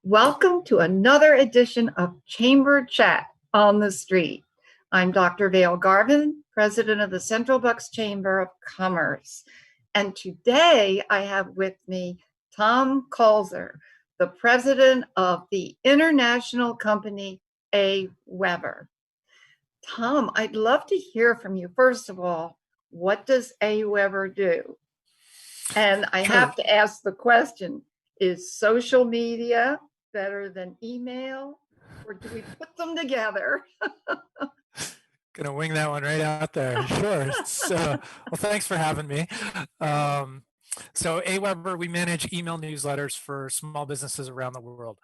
Welcome to another edition of Chamber Chat on the Street. I'm Dr. Vail Garvin, president of the Central Bucks Chamber of Commerce. And today I have with me Tom Kulzer, the president of the international company AWeber. Tom, I'd love to hear from you. First of all, what does AWeber do? And I have to ask the question, is social media better than email, or do we put them together? Gonna wing that one right out there. Sure. So, well, thanks for having me. So AWeber, we manage email newsletters for small businesses around the world.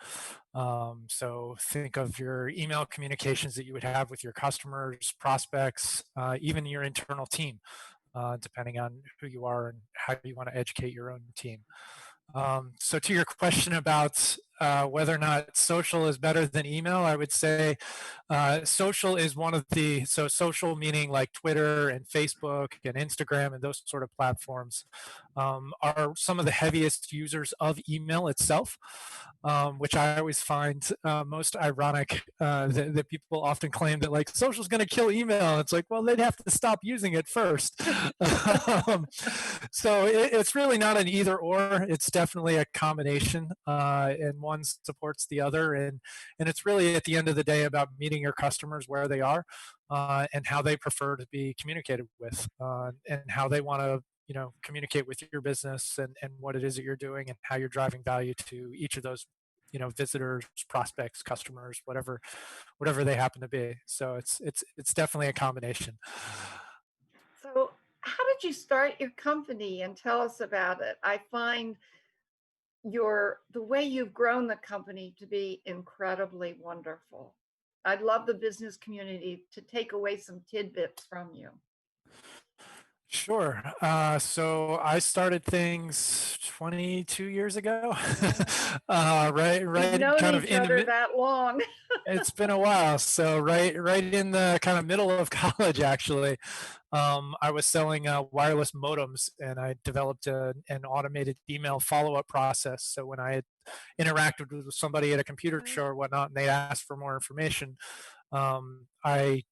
So think of your email communications that you would have with your customers, prospects, even your internal team, depending on who you are and how you want to educate your own team. So to your question about whether or not social is better than email, I would say social is one of the, so social meaning like Twitter and Facebook and Instagram and those sort of platforms are some of the heaviest users of email itself, which I always find most ironic that people often claim that like social is going to kill email. It's like, well, they'd have to stop using it first. So it's really not an either or. It's definitely a combination, and one supports the other. And it's really at the end of the day about meeting your customers where they are and how they prefer to be communicated with, and how they want to communicate with your business and what it is that you're doing and how you're driving value to each of those visitors, prospects, customers, whatever they happen to be. So it's definitely a combination. So how did you start your company, and tell us about it? I find the way you've grown the company to be incredibly wonderful. I'd love the business community to take away some tidbits from you. Sure. So I started things 22 years ago. Right. We've known Kind of each other that long. It's been a while. So right in the kind of middle of college, actually, I was selling wireless modems, and I developed an automated email follow-up process. So when I had interacted with somebody at a computer show or whatnot, and they asked for more information, I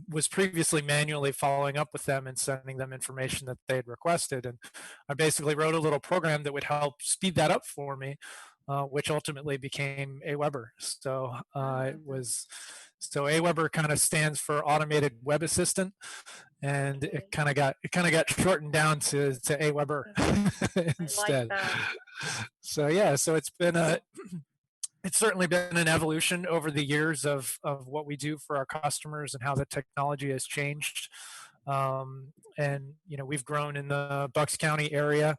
was previously manually following up with them and sending them information that they had requested. And I basically wrote a little program that would help speed that up for me, which ultimately became AWeber. So so AWeber kind of stands for Automated Web Assistant, and it kind of got shortened down to AWeber instead. Like that. So yeah, so it's certainly been an evolution over the years of what we do for our customers and how the technology has changed. And we've grown in the Bucks County area.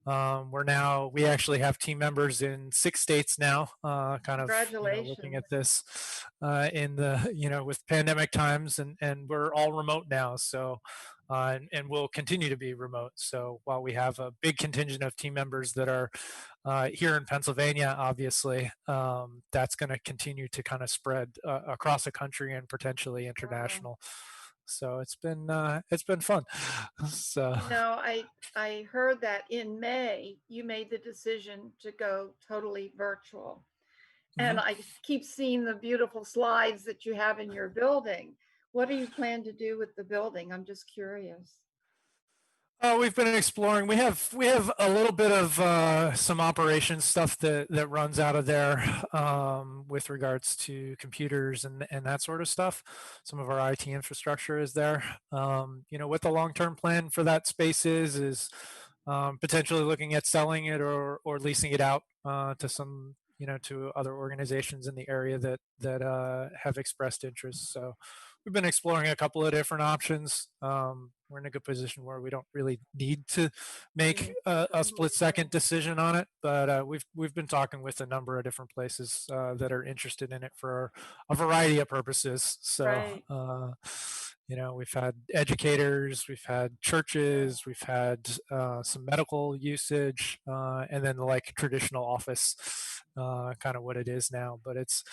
We actually have team members in 6 states now. Kind of looking at this in the with pandemic times, and we're all remote now. So. And we'll continue to be remote. So while we have a big contingent of team members that are here in Pennsylvania, obviously, that's going to continue to kind of spread across the country and potentially international. Wow. So it's been fun. So I heard that in May you made the decision to go totally virtual, and I keep seeing the beautiful slides that you have in your building. What do you plan to do with the building? I'm just curious. We've been exploring. We have a little bit of some operations stuff that runs out of there with regards to computers and that sort of stuff. Some of our IT infrastructure is there. What the long-term plan for that space is potentially looking at selling it or leasing it out to some to other organizations in the area that have expressed interest. So we've been exploring a couple of different options. We're in a good position where we don't really need to make a split-second decision on it, but we've been talking with a number of different places that are interested in it for a variety of purposes. So We've had educators, we've had churches, we've had some medical usage, and then like traditional office, kind of what it is now. But it's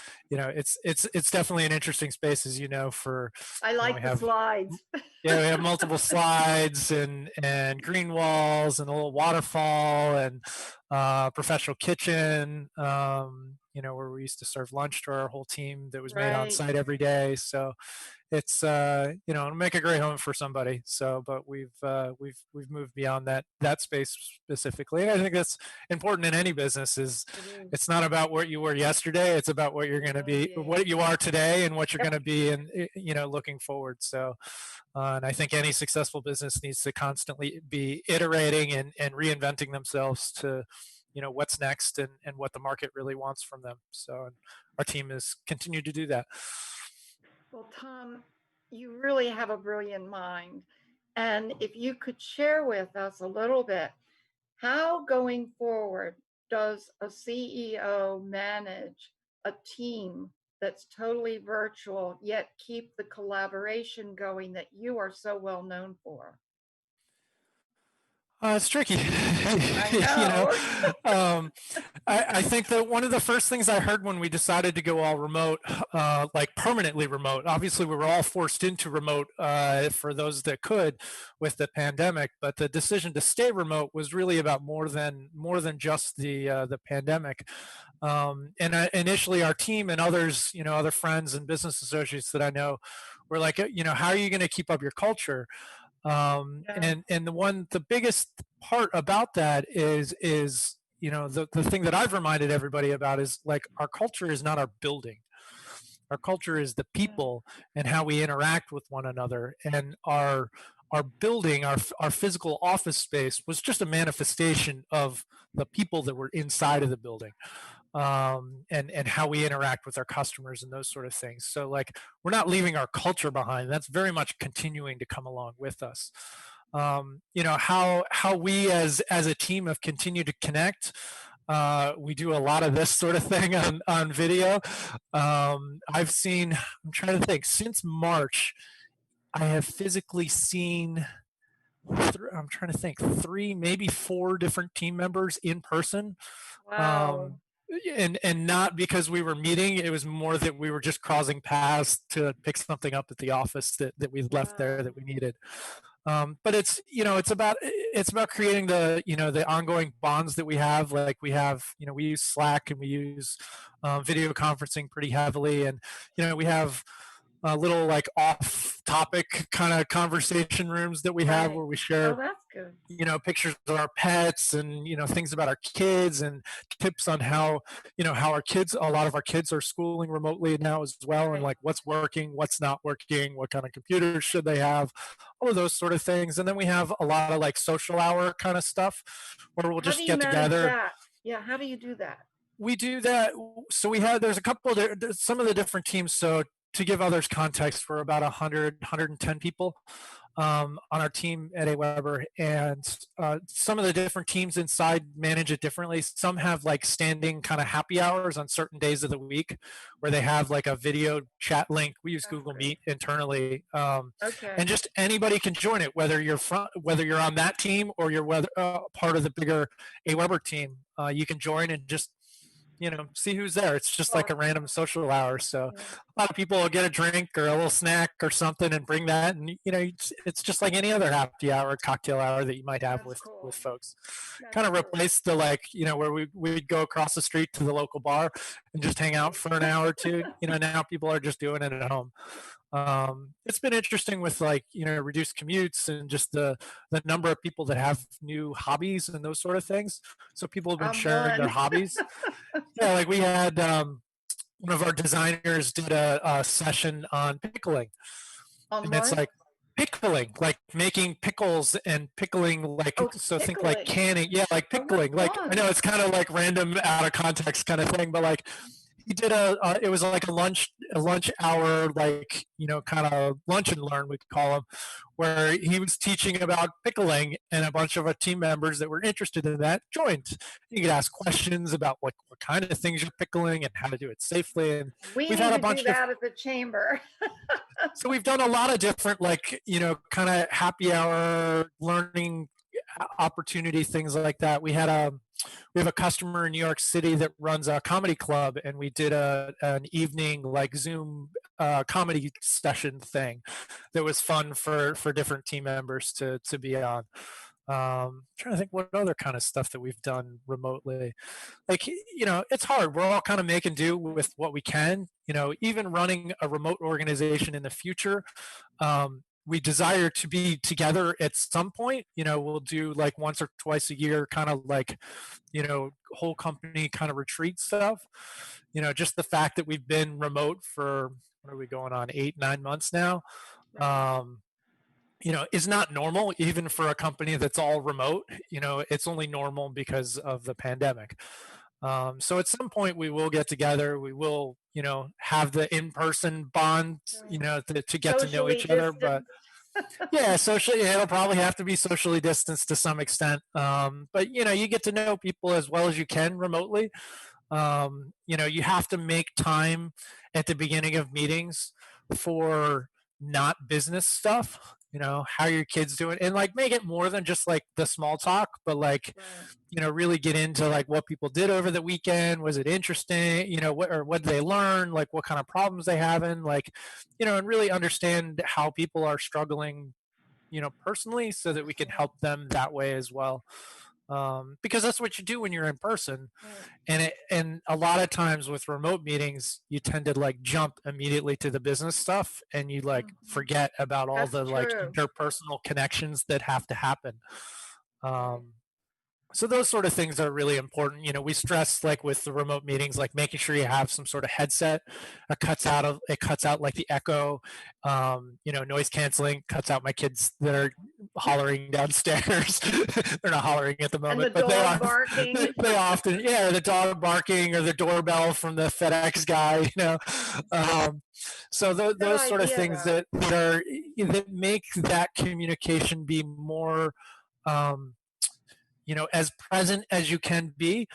definitely an interesting space, as for I like we the have slides. yeah, we have multiple slides and green walls and a little waterfall and professional kitchen. Where we used to serve lunch to our whole team that was made on Right. site every day. So it's it'll make a great home for somebody. So, but we've moved beyond that space specifically. And I think that's important in any business. It's not about what you were yesterday. It's about what you're going to be, Yeah. what you are today, and what you're Yep. going to be, and looking forward. So. And I think any successful business needs to constantly be iterating and reinventing themselves to, what's next and what the market really wants from them. So and our team has continued to do that. Well, Tom, you really have a brilliant mind. And if you could share with us a little bit, how going forward does a CEO manage a team that's totally virtual, yet keep the collaboration going that you are so well known for? It's tricky. I you know, know. I think that one of the first things I heard when we decided to go all remote, like permanently remote, obviously we were all forced into remote for those that could with the pandemic, but the decision to stay remote was really about more than just the pandemic. Initially our team and others, other friends and business associates that I know were like, how are you going to keep up your culture? Yeah. And the biggest part about that is the thing that I've reminded everybody about is like our culture is not our building. Our culture is the people and how we interact with one another, and our building, our physical office space was just a manifestation of the people that were inside of the building, and how we interact with our customers and those sort of things. So like we're not leaving our culture behind. That's very much continuing to come along with us. How we as a team have continued to connect. We do a lot of this sort of thing on video. I've seen, I'm trying to think, since March, I have physically seen, I'm trying to think, 3, maybe 4 different team members in person. Wow. And not because we were meeting, it was more that we were just crossing paths to pick something up at the office that we left there that we needed. But it's about creating the ongoing bonds that we have. Like we have, we use Slack and we use video conferencing pretty heavily, and we have little like off topic kind of conversation rooms that we have where we share that's good. pictures of our pets and things about our kids and tips on how how a lot of our kids are schooling remotely now as well, and like what's working, what's not working, what kind of computers should they have, all of those sort of things. And then we have a lot of like social hour kind of stuff where we'll just get together. Yeah, how do you do that? We do that. So there's a couple of some of the different teams. So to give others context, we're about 110 people on our team at AWeber, and some of the different teams inside manage it differently. Some have like standing kind of happy hours on certain days of the week where they have like a video chat link. We use Google Meet internally, and just anybody can join it, whether you're on that team or you're part of the bigger AWeber team. You can join and just see who's there. It's just like a random social hour. So a lot of people will get a drink or a little snack or something and bring that, and it's just like any other happy hour, cocktail hour that you might have with folks. Kind of replace the where we'd go across the street to the local bar and just hang out for an hour or two. Now people are just doing it at home. It's been interesting with reduced commutes and just the number of people that have new hobbies and those sort of things. So people have been sharing their hobbies. Yeah, like we had one of our designers did a session on pickling, and it's like pickling, like making pickles and pickling, like so pickling. Think like canning, yeah, like pickling. Like I know it's kind of like random, out of context kind of thing, but like he did it was like a lunch hour, like, kind of lunch and learn, we could call them, where he was teaching about pickling, and a bunch of our team members that were interested in that joined. You could ask questions about what kind of things you're pickling and how to do it safely. And We we've need had a to do bunch of that at the chamber. so we've done a lot of different, like, kind of happy hour learning opportunity things like that. We have a customer in New York City that runs a comedy club, and we did an evening like Zoom comedy session thing that was fun for different team members to be on. Trying to think what other kind of stuff that we've done remotely. Like, it's hard. We're all kind of making do with what we can. Even running a remote organization in the future, we desire to be together at some point. We'll do like once or twice a year, kind of like, whole company kind of retreat stuff. Just the fact that we've been remote for, what are we going on, 8-9 months now? Right. Is not normal even for a company that's all remote. It's only normal because of the pandemic. So at some point we will get together. We will, have the in-person bond, Right. to get to know Socially each other. But distant. yeah, socially, yeah, it'll probably have to be socially distanced to some extent. But you get to know people as well as you can remotely. You have to make time at the beginning of meetings for not business stuff. How your kids doing, and like make it more than just like the small talk, but like, Right. really get into like what people did over the weekend. Was it interesting? What did they learn? Like what kind of problems they having? Like, and really understand how people are struggling, personally, so that we can Personally. help them that way as well. Because that's what you do when you're in person. Right. And a lot of times with remote meetings, you tend to like jump immediately to the business stuff, and you like Mhm. forget about all That's the like true. interpersonal connections that have to happen. Right. um, so those sort of things are really important. We stress, like with the remote meetings, like making sure you have some sort of headset. It cuts out like the echo. Noise canceling cuts out my kids that are hollering downstairs. They're not hollering at the And the moment, but they dog are. barking. They often, yeah, the dog barking or the doorbell from the FedEx guy. Um, so Good those sort of idea, things though. that make that communication be more, um, as present as you can be,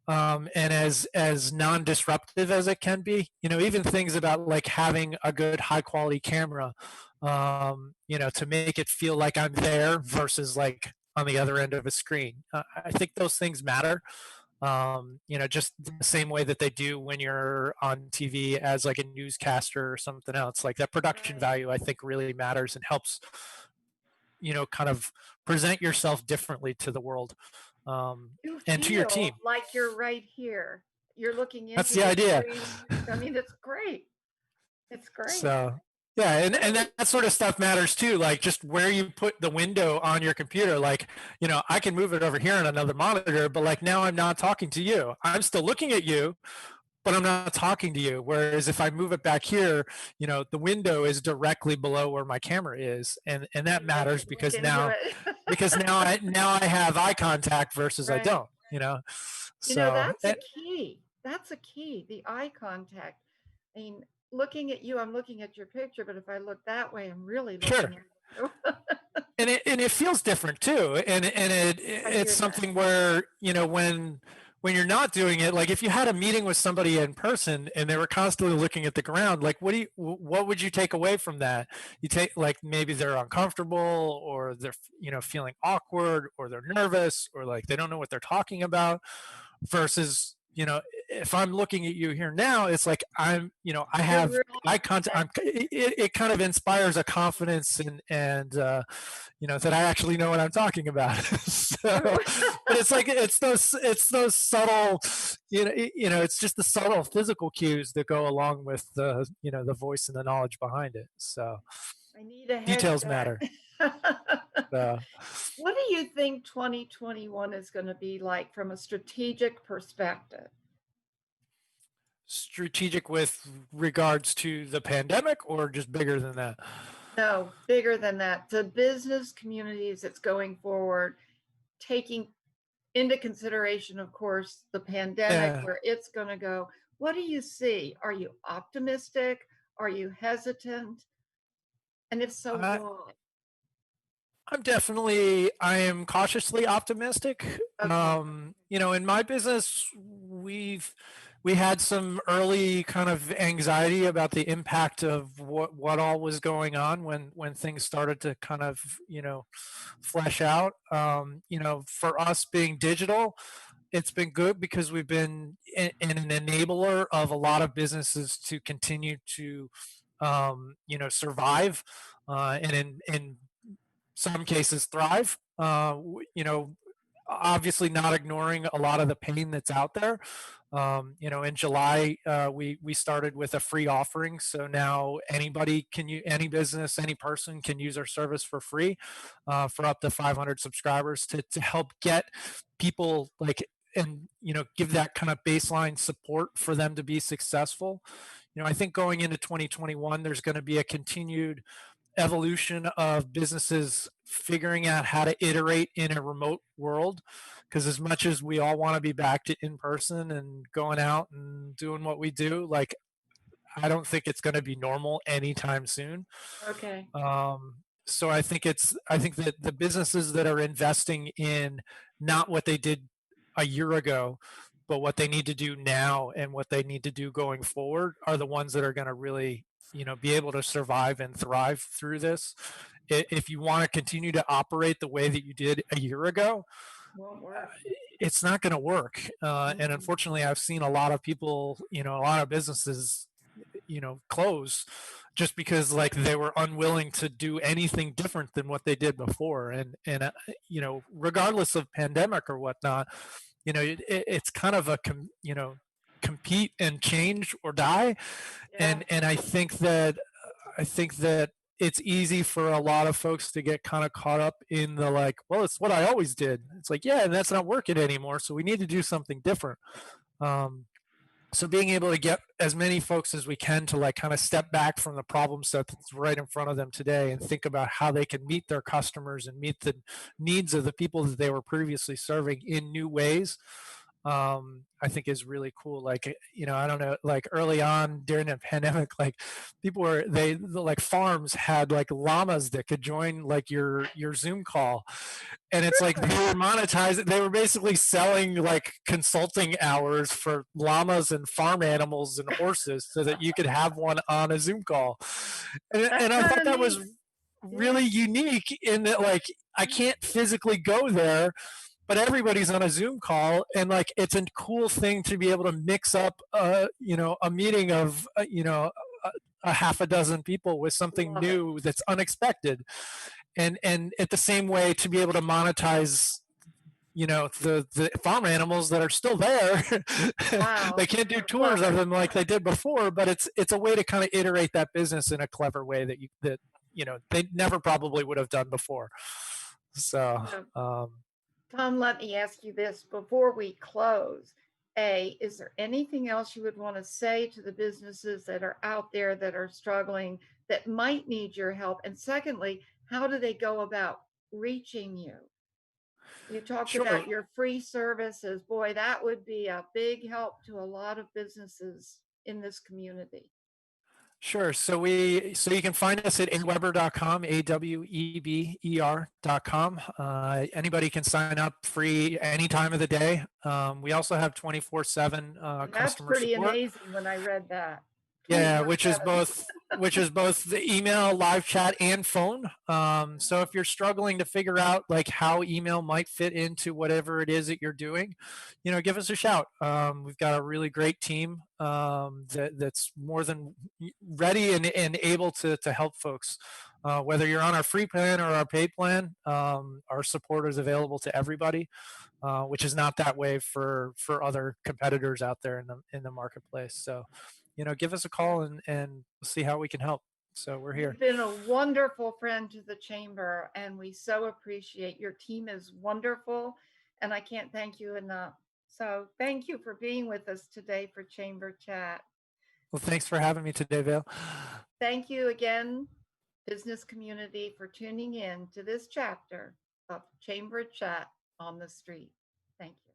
and as non-disruptive as it can be. Even things about like having a good high quality camera, to make it feel like I'm there versus like on the other end of a screen. I think those things matter. Just the same way that they do when you're on TV as like a newscaster or something else. Like that production Right. value, I think, really matters and helps, kind of present yourself differently to the world, You and to your feel team. like you're right here. You're looking That's into the the idea. screen. I mean, it's great. It's great. So yeah, and Great. that sort of stuff matters too. Like just where you put the window on your computer. Like, I can move it over here on another monitor, but like now I'm not talking to you. I'm still looking at you, but I'm not talking to you. Whereas if I move it back here, the window is directly below where my camera is, and that And they matters can look into it. because now I have eye contact versus I Right. don't. So That's a key. That's a key, the eye contact. I mean, looking at you, I'm looking at your picture, but if I look that way, I'm really sure. looking at you. And it feels different too, and I it's hear that. something where, when you're not doing it, like if you had a meeting with somebody in person and they were constantly looking at the ground, like what would you take away from that? You take, like, maybe they're uncomfortable, or they're, feeling awkward, or they're nervous, or like they don't know what they're talking about, versus, if I'm looking at you here now, it's like I You're have eye really contact. connected. It kind of inspires a confidence, and that I actually know what I'm talking about. So, True. but it's like it's those subtle, it's just the subtle physical cues that go along with the voice and the knowledge behind it. So I need a details headset. matter. Uh, What do you think 2021 is going to be like from a strategic perspective? Strategic with regards to the pandemic, or just bigger than that? No, bigger than that. The business communities that's going forward, taking into consideration, of course, the pandemic, Yeah. where it's going to go. What do you see? Are you optimistic? Are you hesitant? And if so, I, why? I am cautiously optimistic. Okay. In my business, we had some early kind of anxiety about the impact of what all was going on when things started to kind of, flesh out. For us being digital, it's been good because we've been an enabler of a lot of businesses to continue to, survive, and in some cases thrive. Obviously not ignoring a lot of the pain that's out there. In July, we started with a free offering, so now any business, any person can use our service for free, for up to 500 subscribers to help get people and give that kind of baseline support for them to be successful. I think going into 2021, there's going to be a continued evolution of businesses figuring out how to iterate in a remote world, because as much as we all want to be back to in person and going out and doing what we do, like, I don't think it's going to be normal anytime soon. Okay. So I think that the businesses that are investing in not what they did a year ago, but what they need to do now and what they need to do going forward are the ones that are going to really, be able to survive and thrive through this. If you want to continue to operate the way that you did a year ago, Won't work. it's not going to work. And Mhm. unfortunately, I've seen a lot of people, a lot of businesses, close just because like they were unwilling to do anything different than what they did before. And regardless of pandemic or whatnot, it's kind of a compete and change or die. Yeah. And I think that it's easy for a lot of folks to get kind of caught up in the like, well, it's what I always did. It's like, yeah, and that's not working anymore, so we need to do something different. um, so being able to get as many folks as we can to like kind of step back from the problem set that's right in front of them today and think about how they can meet their customers and meet the needs of the people that they were previously serving in new ways, I think is really cool. Like, I don't know, like early on during the pandemic, like people were, like farms had like llamas that could join like your Zoom call. And it's like they were monetized. They were basically selling like consulting hours for llamas and farm animals and horses so that you could have one on a Zoom call. That's And I kind thought of that was neat. really Yeah. unique in that, like, I can't physically go there, but everybody's on a Zoom call, and like it's a cool thing to be able to mix up, a meeting of, a half a dozen people with something Love it. new that's unexpected, and at the same way to be able to monetize, the farm animals that are still there. They Wow. can't do So tours of clever. them like they did before, but it's a way to kind of iterate that business in a clever way that they never probably would have done before. So, So, Tom, let me ask you this before we close. Is there anything else you would want to say to the businesses that are out there that are struggling that might need your help? And secondly, how do they go about reaching you? You talked sure. about your free services. Boy, that would be a big help to a lot of businesses in this community. Sure. So you can find us at aweber.com, AWEBER.com. Anybody can sign up free any time of the day. We also have 24/7 And that's customer pretty support. amazing when I read that. Yeah, 24 7. which is both the email, live chat, and phone. So if you're struggling to figure out like how email might fit into whatever it is that you're doing, give us a shout. We've got a really great team, that's more than ready and able to help folks. Whether you're on our free plan or our paid plan, our support is available to everybody, which is not that way for other competitors out there in the marketplace. So, give us a call and see how we can help. So we're here. You've been a wonderful friend to the chamber, and we so appreciate your team is wonderful, and I can't thank you enough. So thank you for being with us today for Chamber Chat. Well, thanks for having me today, Vail. Thank you again, business community, for tuning in to this chapter of Chamber Chat on the Street. Thank you.